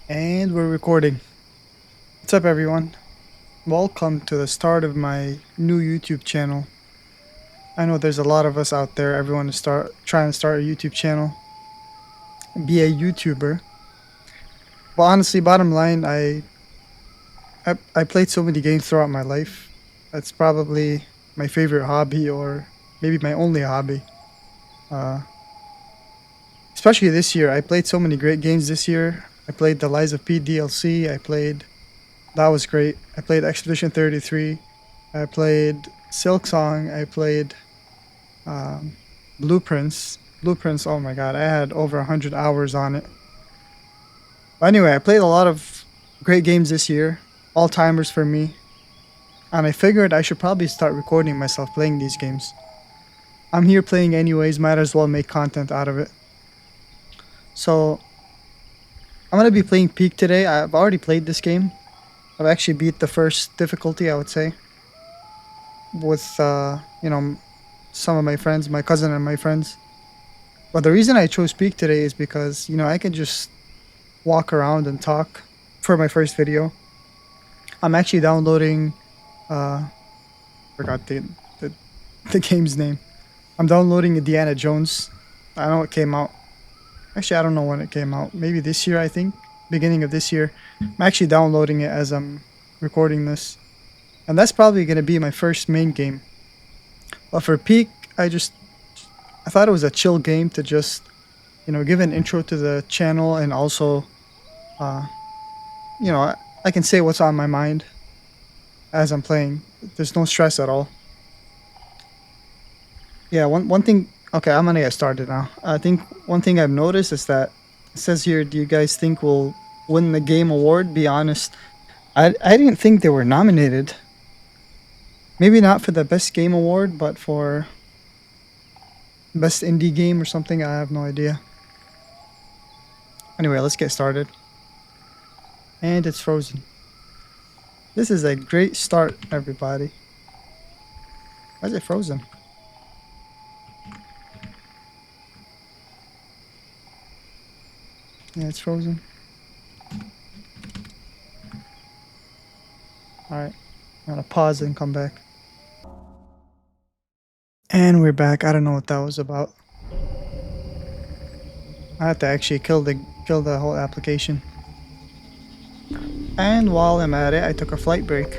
And we're recording. What's up, everyone? Welcome to the start of my new YouTube channel. I know there's a lot of us out there. Everyone is trying to start a YouTube channel, be a YouTuber. But honestly, bottom line, I played so many games throughout my life. That's probably my favorite hobby, or maybe my only hobby. Uh, Especially this year, I played so many great games this year. I played the Lies of P DLC. That was great. I played Expedition 33. I played Silk Song. I played um, Blueprints. Blueprints, oh my god, I had over 100 hours on it. But anyway, I played a lot of great games this year, all timers for me, and I figured I should probably start recording myself playing these games. I'm here playing anyways, might as well make content out of it. So, I'm gonna be playing Peak today. I've already played this game. I've actually beat the first difficulty, I would say, with, some of my friends, my cousin and my friends. But the reason I chose Peak today is because, I can just walk around and talk for my first video. I'm actually downloading, uh, forgot the, the game's name. I'm downloading Indiana Jones. I know it came out. Actually, I don't know when it came out. Maybe this year, I think. Beginning of this year. I'm actually downloading it as I'm recording this. And that's probably going to be my first main game. But for Peak, I thought it was a chill game to just, give an intro to the channel and also, uh, I can say what's on my mind as I'm playing. There's no stress at all. Yeah, one thing. Okay, I'm gonna get started now. I think one thing I've noticed is that it says here, "Do you guys think we'll win the game award?" Be honest, I didn't think they were nominated. Maybe not for the best game award, but for best indie game or something. I have no idea. Anyway, let's get started. And it's frozen. This is a great start, everybody. Why is it frozen? Yeah, it's frozen. Alright, I'm gonna pause and come back. And we're back. I don't know what that was about. I have to actually kill the whole application. And while I'm at it, I took a flight break.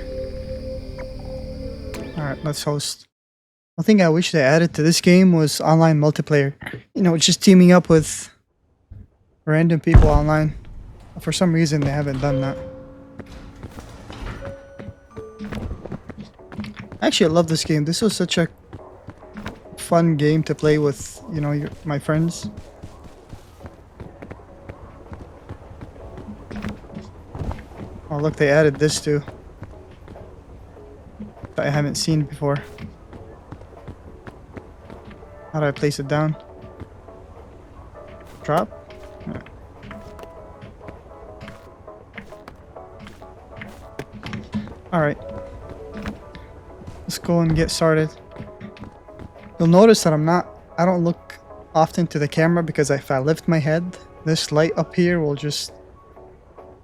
Alright, let's host. One thing I wish they added to this game was online multiplayer. Just teaming up with random people online. For some reason, they haven't done that. Actually, I love this game. This was such a fun game to play with, my friends. Oh, look, they added this too. That I haven't seen before. How do I place it down? Drop? Yeah. Alright. Let's go and get started. You'll notice that I don't look often to the camera because if I lift my head, this light up here will just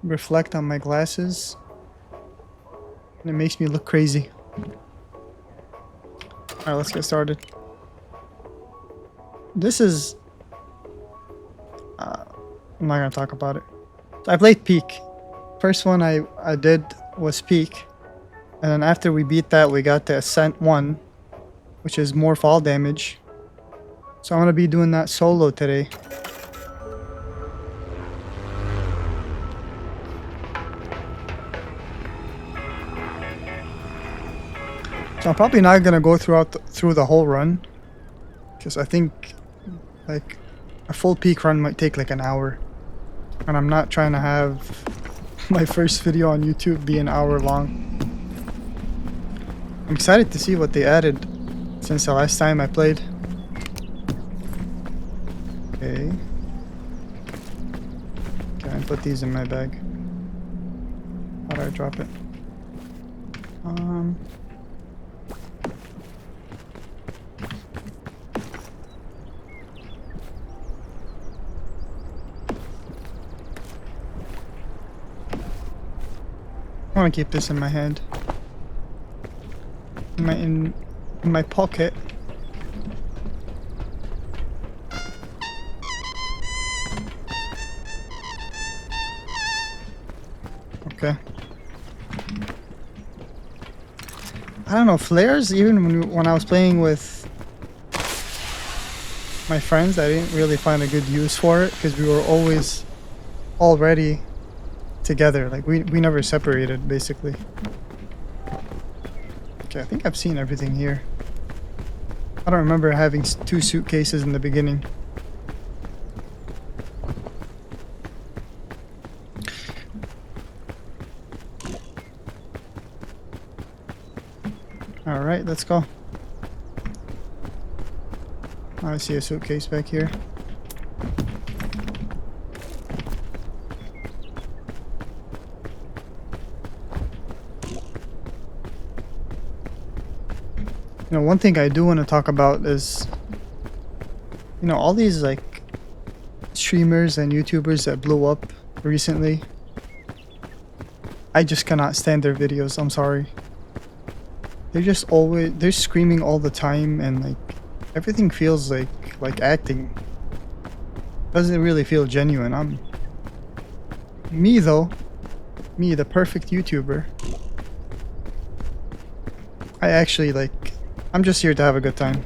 reflect on my glasses. And it makes me look crazy. Alright, let's get started. This is... I'm not gonna talk about it. So I played Peak. First one I did was Peak. And then after we beat that, we got the Ascent 1, which is more fall damage. So I'm gonna be doing that solo today. So I'm probably not gonna go through the whole run, because I think like a full Peak run might take like an hour, and I'm not trying to have my first video on YouTube be an hour long. I'm excited to see what they added since the last time I played. Okay. Can I put these in my bag? How do I drop it? I want to keep this in my hand. In my pocket. Okay. I don't know, flares, even when I was playing with my friends, I didn't really find a good use for it because we were always already together. Like we never separated, basically. Okay, I think I've seen everything here. I don't remember having two suitcases in the beginning. Alright, let's go. I see a suitcase back here. You know, one thing I do want to talk about is, you know, all these like streamers and YouTubers that blew up recently. I just cannot stand their videos, I'm sorry. They're screaming all the time, and like everything feels like acting. Doesn't really feel genuine. Me though, me the perfect YouTuber. I actually I'm just here to have a good time.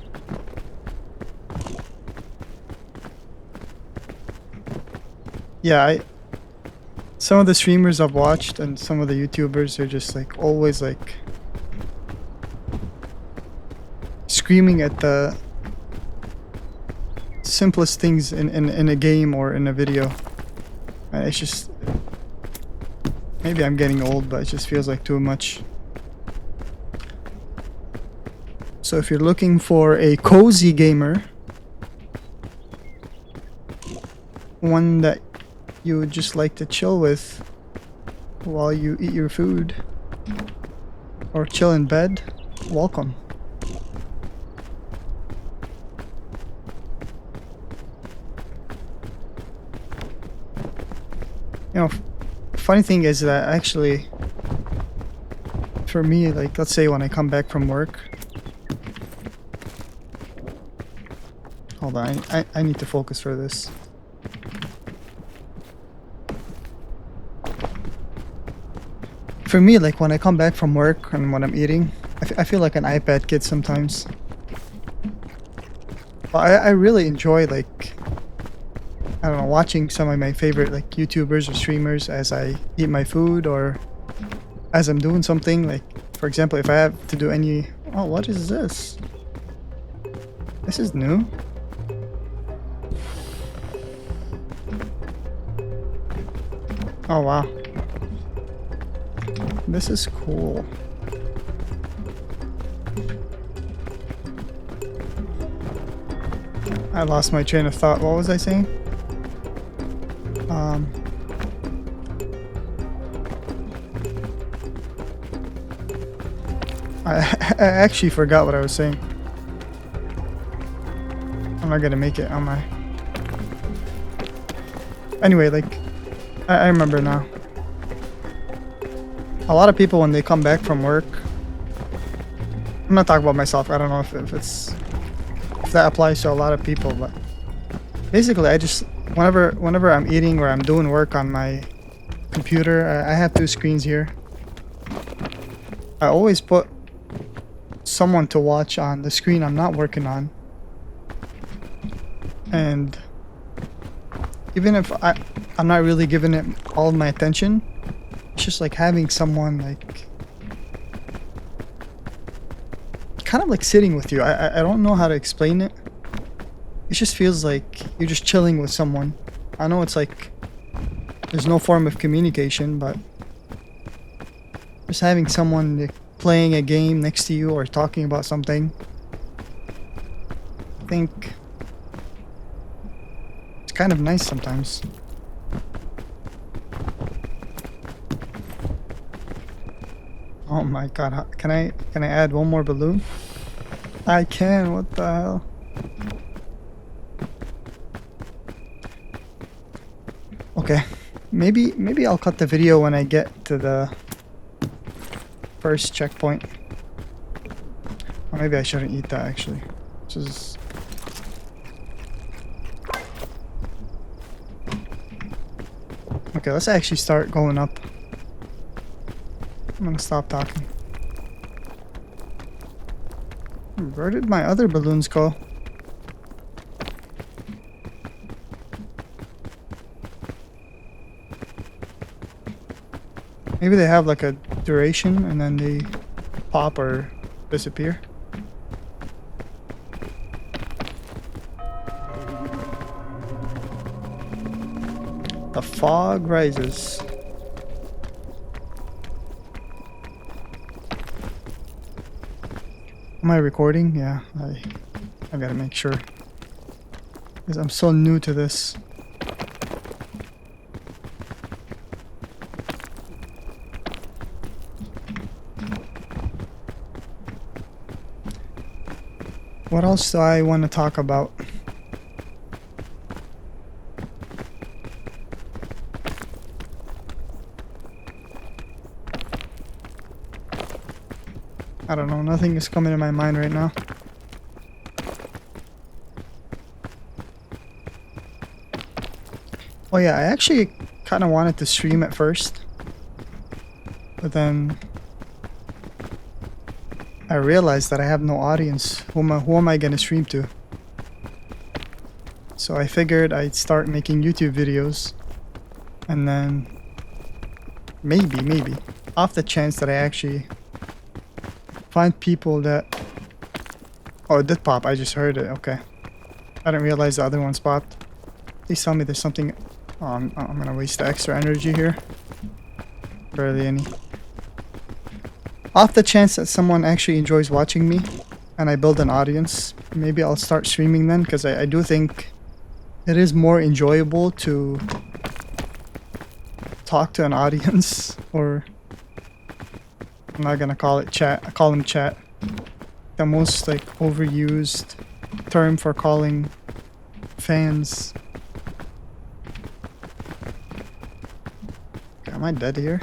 Yeah, some of the streamers I've watched and some of the YouTubers are just like always like screaming at the simplest things in a game or in a video. And it's just, maybe I'm getting old, but it just feels like too much. So if you're looking for a cozy gamer, one that you would just like to chill with while you eat your food or chill in bed, welcome. You know, funny thing is that actually, for me, like, let's say when I come back from work. Hold on, I need to focus for this. For me, like, when I come back from work and when I'm eating, I feel like an iPad kid sometimes. But I really enjoy, like, I don't know, watching some of my favorite like YouTubers or streamers as I eat my food or as I'm doing something. Like, for example, if I have to do any... Oh, what is this? This is new. Oh, wow. This is cool. I lost my train of thought. What was I saying? I actually forgot what I was saying. I'm not gonna make it, am I? Anyway, like, I remember now. A lot of people, when they come back from work, I'm not talking about myself. I don't know if that applies to a lot of people, but basically, I just whenever I'm eating or I'm doing work on my computer, I have two screens here. I always put someone to watch on the screen I'm not working on, and even if I'm not really giving it all of my attention, it's just like having someone like kind of like sitting with you. I don't know how to explain it. It just feels like you're just chilling with someone. I know it's like there's no form of communication, but just having someone like playing a game next to you or talking about something, I think it's kind of nice sometimes. Oh my god, can I add one more balloon? I can, what the hell? Okay, maybe I'll cut the video when I get to the first checkpoint. Or maybe I shouldn't eat that actually. Just... Okay, let's actually start going up. I'm gonna stop talking. Where did my other balloons go? Maybe they have like a duration and then they pop or disappear. The fog rises. Am I recording? Yeah, I gotta make sure. Because I'm so new to this. What else do I want to talk about? I don't know, nothing is coming to my mind right now. Oh yeah, I actually kind of wanted to stream at first. But then I realized that I have no audience. Who am I gonna stream to? So I figured I'd start making YouTube videos. And then maybe, off the chance that I actually find people that... Oh, it did pop. I just heard it. Okay. I didn't realize the other ones popped. Please tell me there's something... Oh, I'm gonna waste the extra energy here. Barely any. Off the chance that someone actually enjoys watching me and I build an audience, maybe I'll start streaming then, because I do think it is more enjoyable to talk to an audience, or I'm not gonna call it chat, I call them chat. The most like overused term for calling fans. Okay, am I dead here?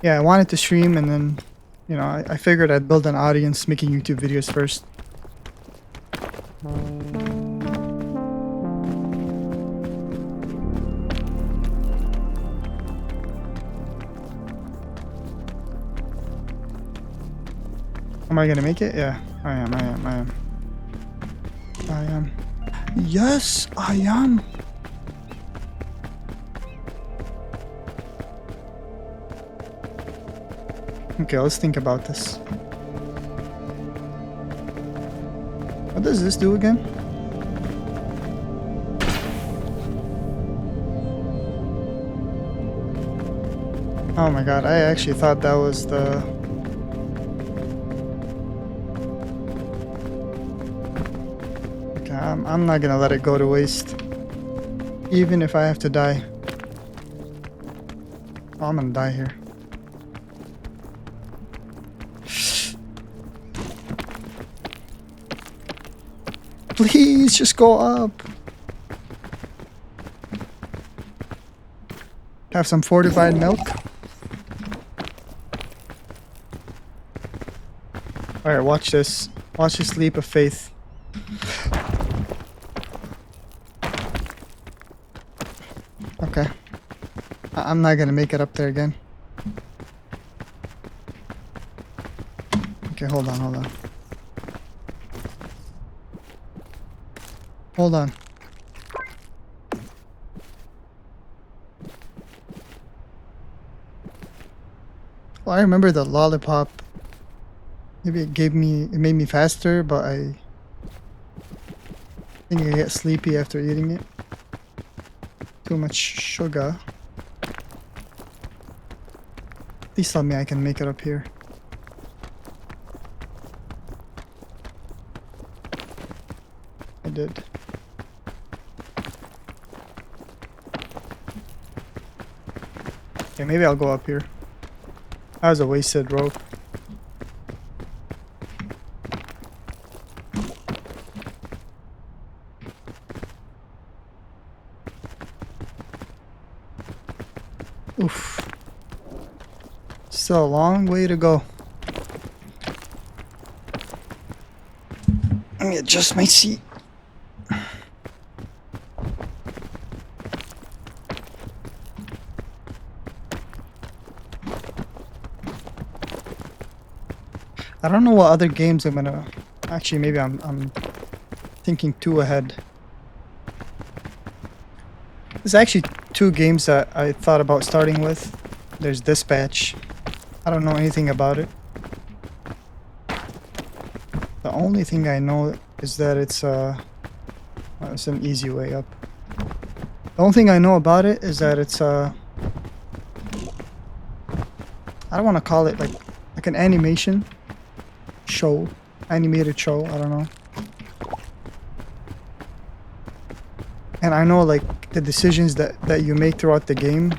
Yeah, I wanted to stream and then, you know, I figured I'd build an audience making YouTube videos first. Am I gonna make it? Yeah, I am. Yes, I am. Okay, let's think about this. What does this do again? Oh my god, I actually thought that was the... Okay, I'm not gonna let it go to waste. Even if I have to die. Oh, I'm gonna die here. Please, just go up. Have some fortified milk. Alright, watch this. Watch this leap of faith. Okay. I'm not gonna make it up there again. Okay, hold on. Hold on. Well, I remember the lollipop. Maybe it made me faster, but I think I get sleepy after eating it. Too much sugar. Please tell me I can make it up here. I did. Okay, maybe I'll go up here. That was a wasted rope. Still a long way to go. Let me adjust my seat. I don't know what other games I'm gonna... Actually, maybe I'm thinking too ahead. There's actually two games that I thought about starting with. There's Dispatch. I don't know anything about it. The only thing I know is that it's an easy way up. The only thing I know about it is that it's I don't want to call it like an animation show, animated show, I don't know. And I know like the decisions that you make throughout the game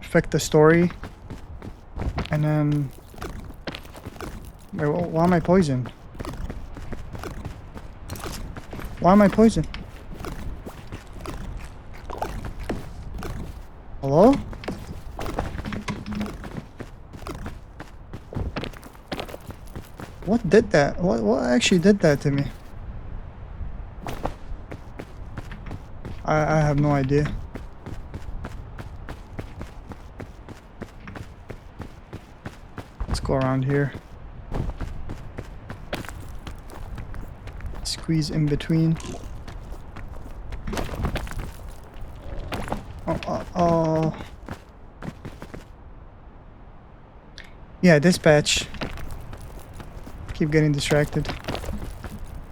affect the story. And then wait, why am I poisoned? Why am I poisoned? Hello? What did that? What actually did that to me? I have no idea. Let's go around here. Squeeze in between. Oh. Yeah, Dispatch. Keep getting distracted.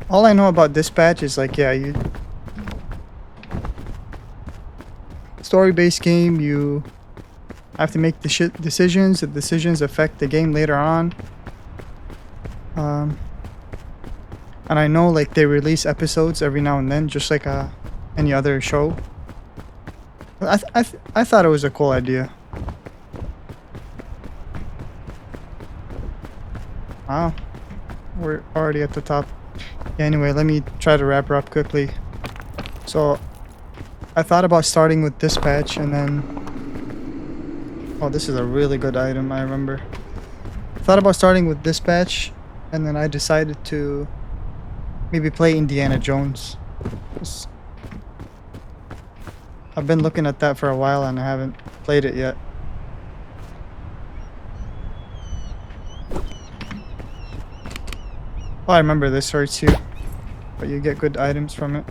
All I know about Dispatch is like, yeah, you... story-based game, you have to make decisions. The decisions affect the game later on. And I know like they release episodes every now and then, just like any other show. I thought it was a cool idea. Wow, we're already at the top. Yeah, anyway, let me try to wrap her up quickly. So I thought about starting with Dispatch and then... Oh, this is a really good item, I remember. I thought about starting with Dispatch and then I decided to maybe play Indiana Jones. I've been looking at that for a while and I haven't played it yet. Oh, I remember this hurts you, but you get good items from it.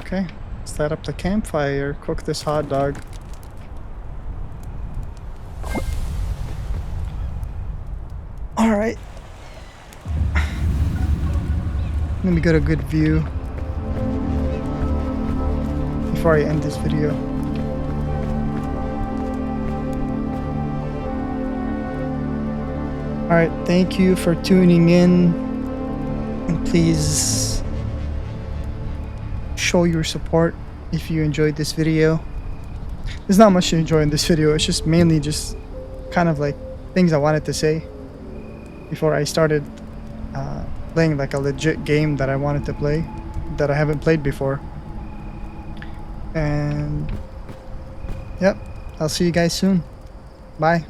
Okay, set up the campfire, cook this hot dog. Alright. Let me get a good view before I end this video. Alright, thank you for tuning in, and please show your support if you enjoyed this video. There's not much to enjoy in this video, it's just mainly just kind of like things I wanted to say before I started playing like a legit game that I wanted to play, that I haven't played before. And yep, I'll see you guys soon. Bye.